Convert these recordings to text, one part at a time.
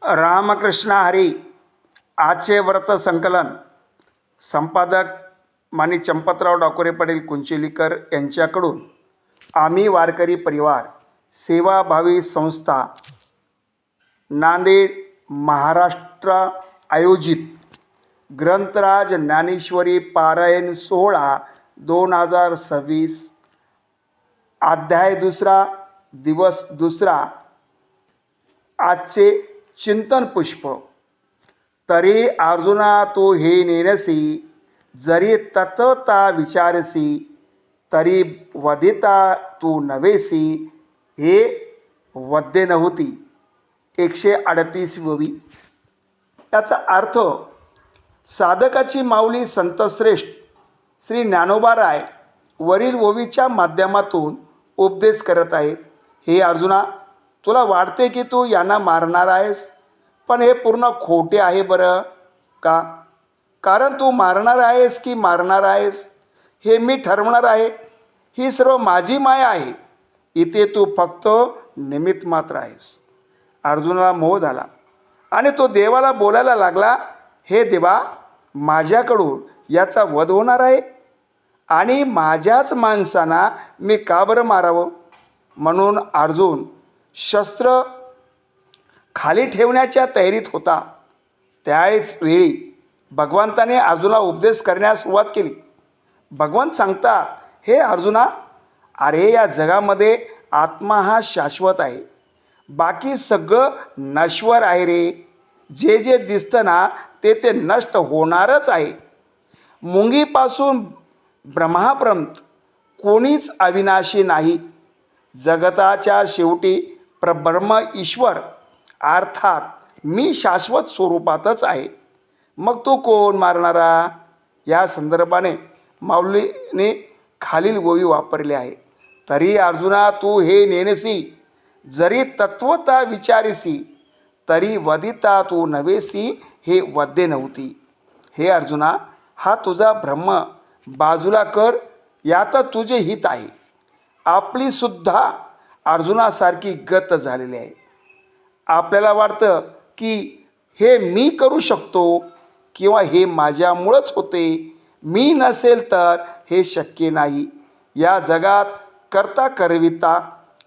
रामकृष्ण हरी. आजचे व्रत संकलन संपादक मानी चंपतराव डाकोरे पाटील कुंचिलीकर यांच्याकडून आम्ही वारकरी परिवार सेवाभावी संस्था नांदेड महाराष्ट्र आयोजित ग्रंथराज ज्ञानेश्वरी पारायण सोहळा 2026 अध्याय दुसरा दिवस दुसरा. आजचे चिंतन पुष्प. तरी अर्जुना तू हे नेनसी, जरी तत्वता विचारसी, तरी वदिता तू नवेसी, हे वद्य नव्हती. 138वी. त्याचा अर्थ साधकाची माऊली संतश्रेष्ठ श्री ज्ञानोबाराय वरील ओवीच्या माध्यमातून उपदेश करत आहेत. हे अर्जुना, तुला वाटते की तू यांना मारणार आहेस, पण हे पूर्ण खोटे आहे बरं का? कारण तू मारणार आहेस की मारणार आहेस हे मी ठरवणार आहे. ही सर्व माझी माया आहे. इथे तू फक्त निमित्त मात्र आहेस. अर्जुनाला मोह झाला आणि तो देवाला बोलायला लागला, हे देवा, माझ्याकडून याचा वध होणार आहे आणि माझ्याच माणसांना मी का बरं मारावं? म्हणून अर्जुन शस्त्र खाली ठेवण्याच्या तयारीत होता. त्याच वेळी भगवंताने अर्जुनाला उपदेश करण्यास सुरुवात केली. भगवंत सांगतात, हे अर्जुना, अरे या जगामध्ये आत्मा हा शाश्वत आहे, बाकी सगळं नश्वर आहे रे. जे जे दिसतं ना ते नष्ट होणारच आहे. मुंगीपासून ब्रह्मापर्यंत कोणीच अविनाशी नाही. जगताच्या शेवटी परब्रह्म ईश्वर अर्थात मी शाश्वत स्वरूपातच आहे. मग तू कोण मारणारा? या संदर्भाने माऊलीने खालील गोवी वापरले आहे. तरी अर्जुना तू हे नेनसी, जरी तत्वता विचारिसी, तरी वदिता तू नवेसी, हे वद्य नव्हती. हे अर्जुना, हा तुझा भ्रम बाजूला कर, यात तुझे हित आहे. आपली सुद्धा अर्जुनासारखी गत झालेली आहे. आपल्याला वाटतं की हे मी करू शकतो किंवा हे माझ्यामुळंच होते, मी नसेल तर हे शक्य नाही. या जगात करता करविता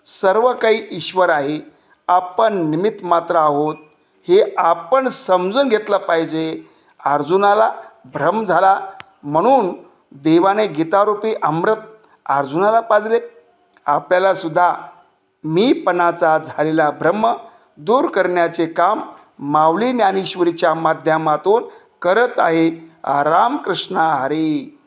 सर्व काही ईश्वर आहे. आपण निमित्त मात्र आहोत, हे आपण समजून घेतलं पाहिजे. अर्जुनाला भ्रम झाला म्हणून देवाने गीतारूपी अमृत अर्जुनाला पाजले. आपल्याला सुद्धा मीपणाचा झालेला भ्रम दूर करण्याचे काम माऊली ज्ञानेश्वरीच्या माध्यमातून करत आहे. रामकृष्ण हरी.